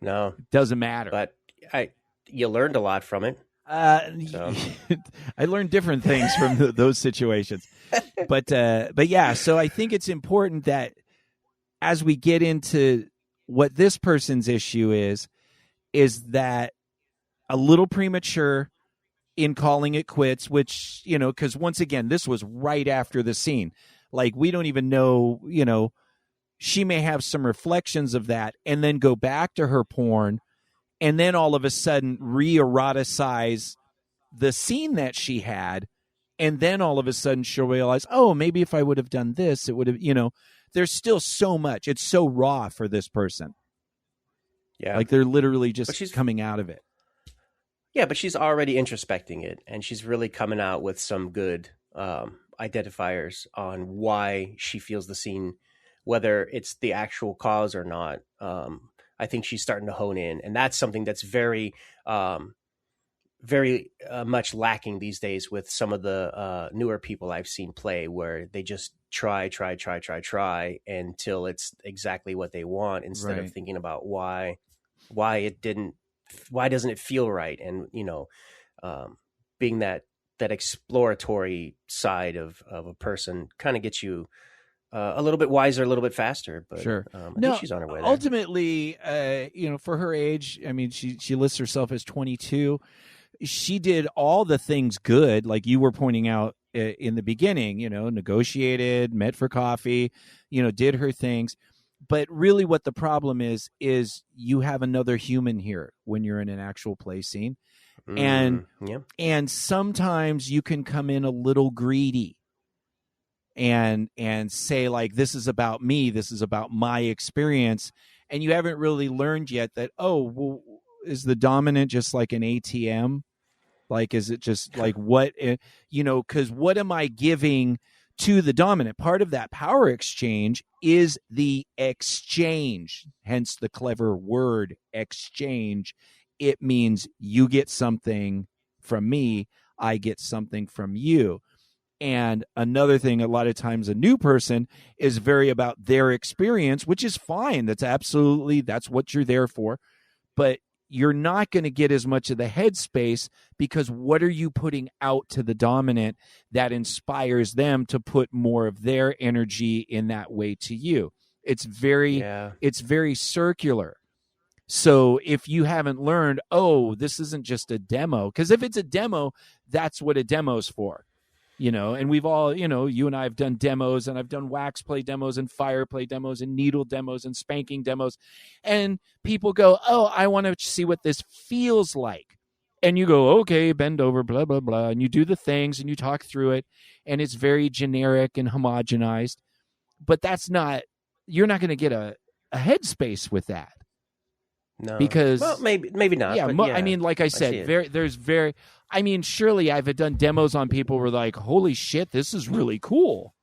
No, it doesn't matter. But you learned a lot from it. So. I learned different things from those situations. But yeah, so I think it's important that as we get into what this person's issue is that a little premature, in calling it quits, which, you know, because once again, this was right after the scene. Like, we don't even know, you know, she may have some reflections of that and then go back to her porn and then all of a sudden re-eroticize the scene that she had. And then all of a sudden she'll realize, oh, maybe if I would have done this, it would have, you know, there's still so much. It's so raw for this person. Yeah. Like, they're literally just coming out of it. Yeah, but she's already introspecting it, and she's really coming out with some good identifiers on why she feels the scene, whether it's the actual cause or not. I think she's starting to hone in, and that's something that's very, very much lacking these days with some of the newer people I've seen play, where they just try until it's exactly what they want, instead of thinking about why doesn't it feel right? And, you know, being that exploratory side of a person kind of gets you a little bit wiser, a little bit faster. But sure, I think she's on her way there. Ultimately, you know, for her age, I mean, she lists herself as 22. She did all the things good, like you were pointing out in the beginning. You know, negotiated, met for coffee, you know, did her things. But really what the problem is you have another human here when you're in an actual play scene. And sometimes you can come in a little greedy and say, like, this is about me, this is about my experience. And you haven't really learned yet that, oh, well, is the dominant just like an ATM? Like, is it just like what, you know, because what am I giving to the dominant? Part of that power exchange is the exchange, hence the clever word exchange. It means you get something from me, I get something from you. And another thing, a lot of times a new person is very about their experience, which is fine. That's what you're there for. But you're not going to get as much of the headspace, because what are you putting out to the dominant that inspires them to put more of their energy in that way to you? It's very circular. So if you haven't learned, oh, this isn't just a demo, because if it's a demo, that's what a demo's for. You know, and we've all, you know, you and I have done demos, and I've done wax play demos and fire play demos and needle demos and spanking demos. And people go, oh, I want to see what this feels like. And you go, okay, bend over, blah, blah, blah. And you do the things and you talk through it. And it's very generic and homogenized. But you're not going to get a headspace with that. No, because maybe not. Yeah, but I mean, like I said, surely I've done demos on people who were like, "Holy shit, this is really cool.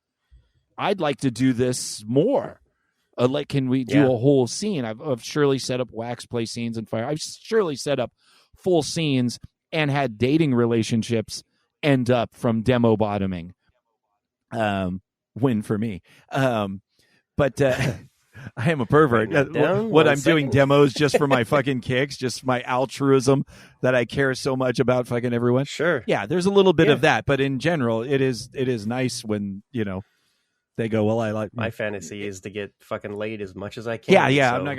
I'd like to do this more. Like, can we do a whole scene?" I've surely set up wax play scenes and fire. I've surely set up full scenes and had dating relationships end up from demo bottoming. Win for me. But. I am a pervert. What I'm doing demos just for my fucking kicks, just my altruism that I care so much about fucking everyone. Sure. Yeah, there's a little bit of that, but in general, it is nice when, you know, they go, well, I like my fantasy is to get fucking laid as much as I can. Yeah. So. I'm not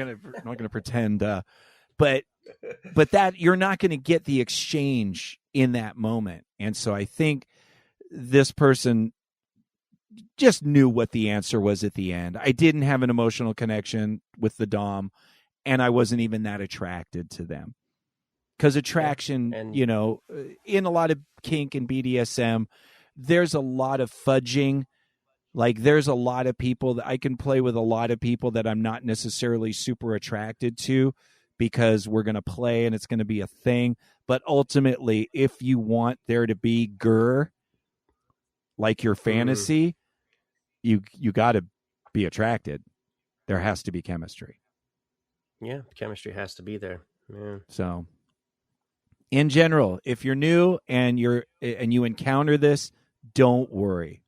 gonna pretend. But that you're not going to get the exchange in that moment, and so I think this person just knew what the answer was at the end. I didn't have an emotional connection with the dom, and I wasn't even that attracted to them. Because attraction, you know, in a lot of kink and BDSM, there's a lot of fudging. Like, there's a lot of people that I can play with, a lot of people that I'm not necessarily super attracted to, because we're going to play and it's going to be a thing. But ultimately, if you want there to be grr, like your fantasy, you got to be attracted. There has to be chemistry. Yeah, chemistry has to be there. Yeah. So, in general, if you're new and you encounter this, don't worry.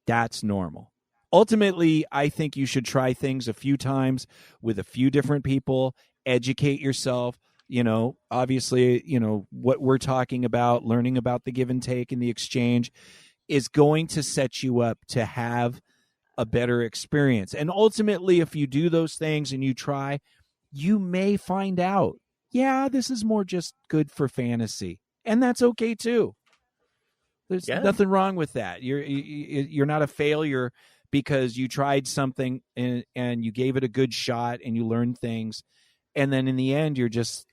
That's normal. Ultimately, I think you should try things a few times with a few different people, educate yourself. You know, obviously, you know, what we're talking about, learning about the give and take and the exchange is going to set you up to have a better experience. And ultimately, if you do those things and you try, you may find out, yeah, this is more just good for fantasy. and that's okay too. There's nothing wrong with that. You're not a failure because you tried something and you gave it a good shot and you learned things, and then in the end you just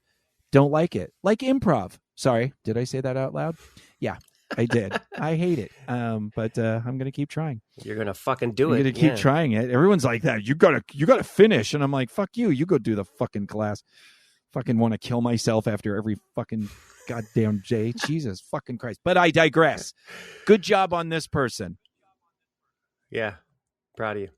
don't like it. Like improv. Sorry, did I say that out loud? Yeah, I did. I hate it. But I'm gonna keep trying. You're gonna fucking do it. I'm gonna keep trying it. Everyone's like that. You gotta finish, and I'm like, fuck you. You go do the fucking class. Fucking want to kill myself after every fucking goddamn day. Jesus fucking Christ. But I digress. Good job on this person. Yeah. Proud of you.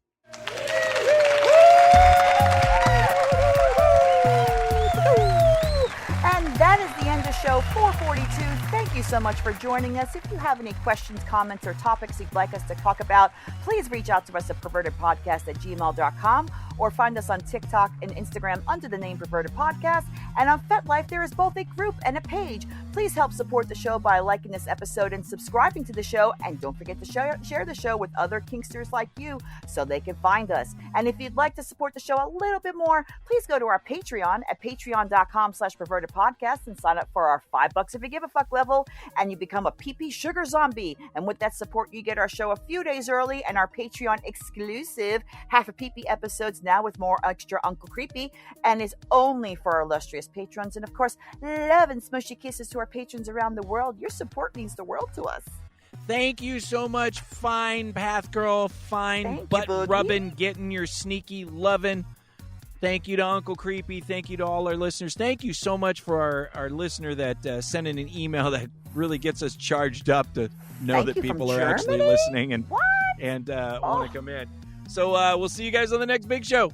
And that is the end of show 442. Thank you so much for joining us. If you have any questions, comments, or topics you'd like us to talk about, please reach out to us at pervertedpodcast@gmail.com or find us on TikTok and Instagram under the name Perverted Podcast. And on FetLife, there is both a group and a page. Please help support the show by liking this episode and subscribing to the show. And don't forget to share the show with other Kinksters like you so they can find us. And if you'd like to support the show a little bit more, please go to our Patreon at patreon.com/pervertedpodcast and sign up for our $5 if you give a fuck level, and you become a PP sugar zombie. And with that support, you get our show a few days early and our Patreon exclusive half a PP episodes now with more extra Uncle Creepy, and is only for our illustrious patrons. And of course, love and smushy kisses to our patrons around the world. Your support means the world to us. Thank you so much, fine path girl, fine butt rubbing, getting your sneaky loving. Thank you to Uncle Creepy. Thank you to all our listeners. Thank you so much for our listener that sent in an email that really gets us charged up to know that people are actually listening and want to come in. So we'll see you guys on the next big show.